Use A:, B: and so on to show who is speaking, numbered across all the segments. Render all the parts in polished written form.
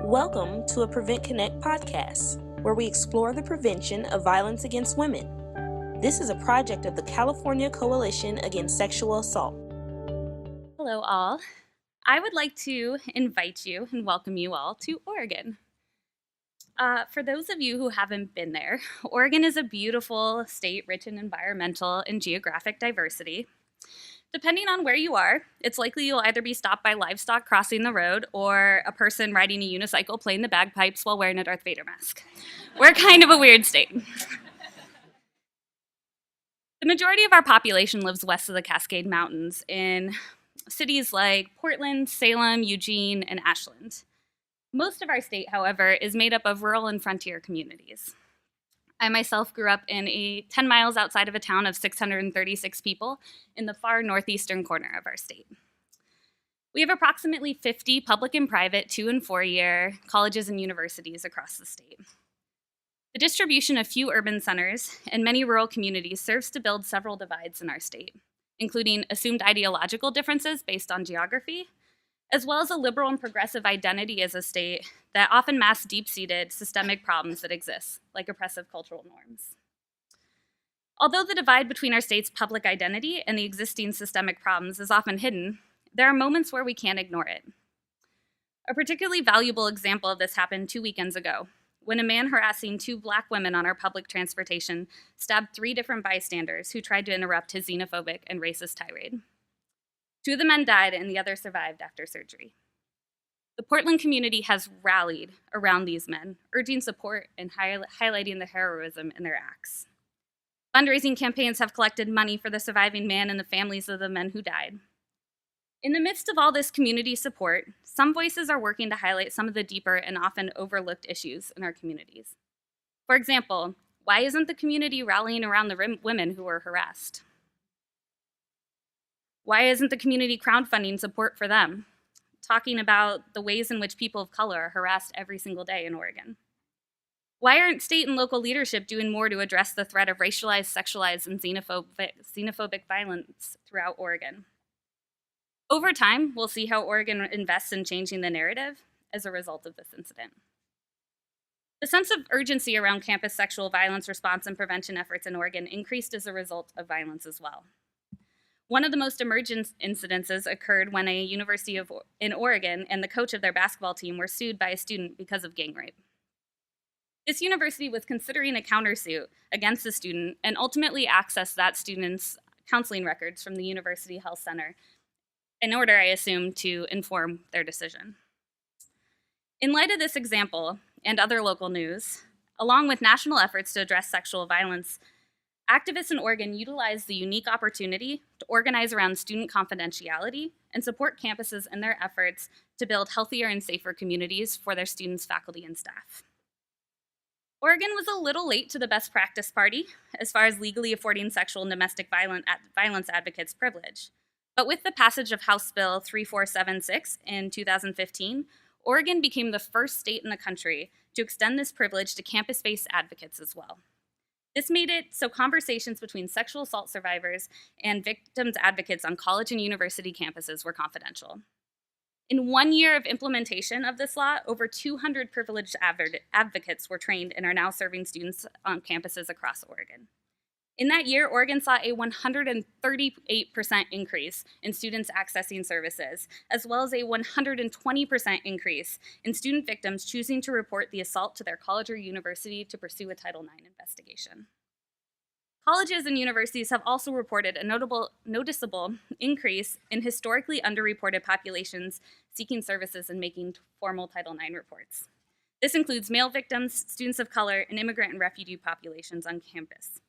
A: Welcome to a Prevent Connect podcast, where we explore the prevention of violence against women. This is a project of the California Coalition Against Sexual Assault.
B: Hello, all. I would like to invite you and welcome you all to Oregon. For those of you who haven't been there, Oregon is a beautiful state rich in environmental and geographic diversity. Depending on where you are, it's likely you'll either be stopped by livestock crossing the road or a person riding a unicycle playing the bagpipes while wearing a Darth Vader mask. We're kind of a weird state. The majority of our population lives west of the Cascade Mountains in cities like Portland, Salem, Eugene, and Ashland. Most of our state, however, is made up of rural and frontier communities. I myself grew up in 10 miles outside of a town of 636 people in the far northeastern corner of our state. We have approximately 50 public and private 2- and 4-year colleges and universities across the state. The distribution of few urban centers and many rural communities serves to build several divides in our state, including assumed ideological differences based on geography, as well as a liberal and progressive identity as a state that often masks deep-seated systemic problems that exist, like oppressive cultural norms. Although the divide between our state's public identity and the existing systemic problems is often hidden, there are moments where we can't ignore it. A particularly valuable example of this happened 2 weekends ago, when a man harassing 2 Black women on our public transportation stabbed 3 different bystanders who tried to interrupt his xenophobic and racist tirade. 2 of the men died and the other survived after surgery. The Portland community has rallied around these men, urging support and highlighting the heroism in their acts. Fundraising campaigns have collected money for the surviving man and the families of the men who died. In the midst of all this community support, some voices are working to highlight some of the deeper and often overlooked issues in our communities. For example, why isn't the community rallying around the women who were harassed? Why isn't the community crowdfunding support for them, talking about the ways in which people of color are harassed every single day in Oregon? Why aren't state and local leadership doing more to address the threat of racialized, sexualized, and xenophobic violence throughout Oregon? Over time, we'll see how Oregon invests in changing the narrative as a result of this incident. The sense of urgency around campus sexual violence response and prevention efforts in Oregon increased as a result of violence as well. One of the most emergent incidences occurred when a university in Oregon and the coach of their basketball team were sued by a student because of gang rape. This university was considering a countersuit against the student and ultimately accessed that student's counseling records from the University Health Center in order, I assume, to inform their decision. In light of this example and other local news, along with national efforts to address sexual violence, activists in Oregon utilized the unique opportunity to organize around student confidentiality and support campuses in their efforts to build healthier and safer communities for their students, faculty, and staff. Oregon was a little late to the best practice party as far as legally affording sexual and domestic violence advocates privilege. But with the passage of House Bill 3476 in 2015, Oregon became the first state in the country to extend this privilege to campus-based advocates as well. This made it so conversations between sexual assault survivors and victims advocates on college and university campuses were confidential. In 1 year of implementation of this law, over 200 privileged advocates were trained and are now serving students on campuses across Oregon. In that year, Oregon saw a 138% increase in students accessing services, as well as a 120% increase in student victims choosing to report the assault to their college or university to pursue a Title IX investigation. Colleges and universities have also reported a noticeable increase in historically underreported populations seeking services and making formal Title IX reports. This includes male victims, students of color, and immigrant and refugee populations on campus.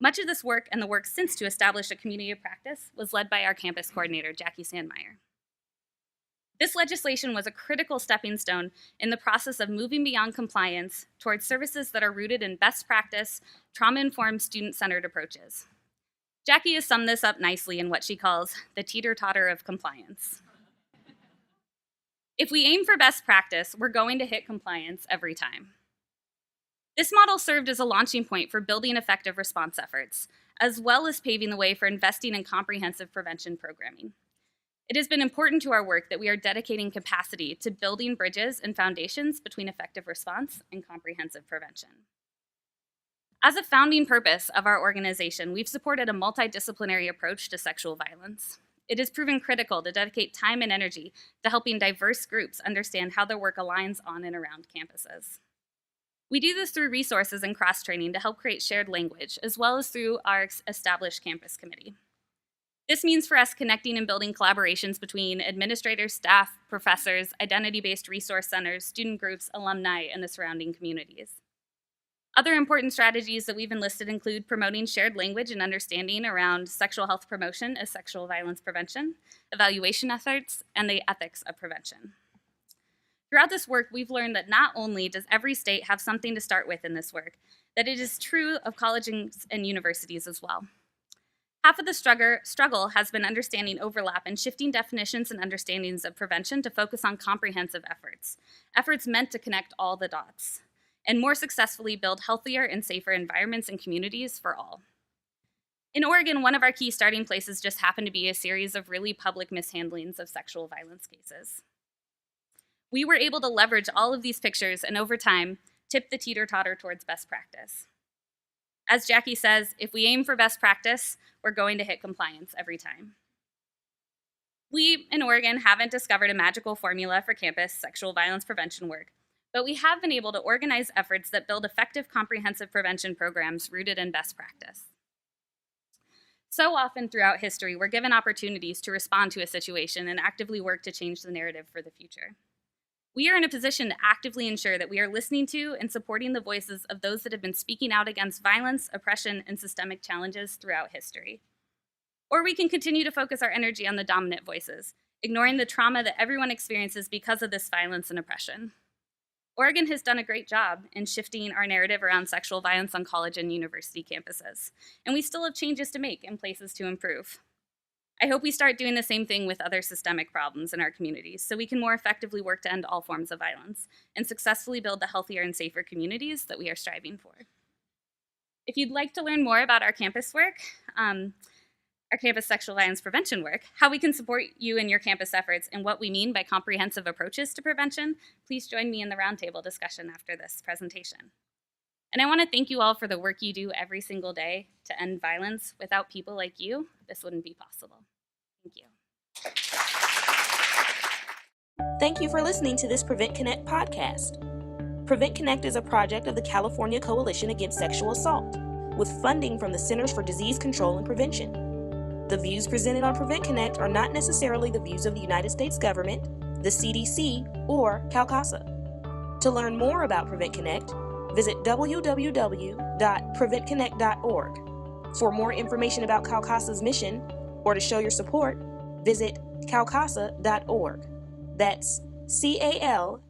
B: Much of this work and the work since to establish a community of practice was led by our campus coordinator, Jackie Sandmeyer. This legislation was a critical stepping stone in the process of moving beyond compliance towards services that are rooted in best practice, trauma-informed, student-centered approaches. Jackie has summed this up nicely in what she calls the teeter-totter of compliance. If we aim for best practice, we're going to hit compliance every time. This model served as a launching point for building effective response efforts, as well as paving the way for investing in comprehensive prevention programming. It has been important to our work that we are dedicating capacity to building bridges and foundations between effective response and comprehensive prevention. As a founding purpose of our organization, we've supported a multidisciplinary approach to sexual violence. It has proven critical to dedicate time and energy to helping diverse groups understand how their work aligns on and around campuses. We do this through resources and cross-training to help create shared language, as well as through our established campus committee. This means for us connecting and building collaborations between administrators, staff, professors, identity-based resource centers, student groups, alumni, and the surrounding communities. Other important strategies that we've enlisted include promoting shared language and understanding around sexual health promotion as sexual violence prevention, evaluation efforts, and the ethics of prevention. Throughout this work, we've learned that not only does every state have something to start with in this work, that it is true of colleges and universities as well. Half of the struggle has been understanding overlap and shifting definitions and understandings of prevention to focus on comprehensive efforts meant to connect all the dots, and more successfully build healthier and safer environments and communities for all. In Oregon, one of our key starting places just happened to be a series of really public mishandlings of sexual violence cases. We were able to leverage all of these pictures and over time, tip the teeter-totter towards best practice. As Jackie says, if we aim for best practice, we're going to hit compliance every time. We in Oregon haven't discovered a magical formula for campus sexual violence prevention work, but we have been able to organize efforts that build effective comprehensive prevention programs rooted in best practice. So often throughout history, we're given opportunities to respond to a situation and actively work to change the narrative for the future. We are in a position to actively ensure that we are listening to and supporting the voices of those that have been speaking out against violence, oppression, and systemic challenges throughout history. Or we can continue to focus our energy on the dominant voices, ignoring the trauma that everyone experiences because of this violence and oppression. Oregon has done a great job in shifting our narrative around sexual violence on college and university campuses, and we still have changes to make and places to improve. I hope we start doing the same thing with other systemic problems in our communities so we can more effectively work to end all forms of violence and successfully build the healthier and safer communities that we are striving for. If you'd like to learn more about our campus work, our campus sexual violence prevention work, how we can support you in your campus efforts, and what we mean by comprehensive approaches to prevention, please join me in the roundtable discussion after this presentation. And I want to thank you all for the work you do every single day to end violence. Without people like you, this wouldn't be possible. Thank you.
A: Thank you for listening to this Prevent Connect podcast. Prevent Connect is a project of the California Coalition Against Sexual Assault, with funding from the Centers for Disease Control and Prevention. The views presented on Prevent Connect are not necessarily the views of the United States government, the CDC, or CalCASA. To learn more about Prevent Connect, visit www.preventconnect.org. For more information about CalCASA's mission, or to show your support, visit calcasa.org. That's CALCASA.org.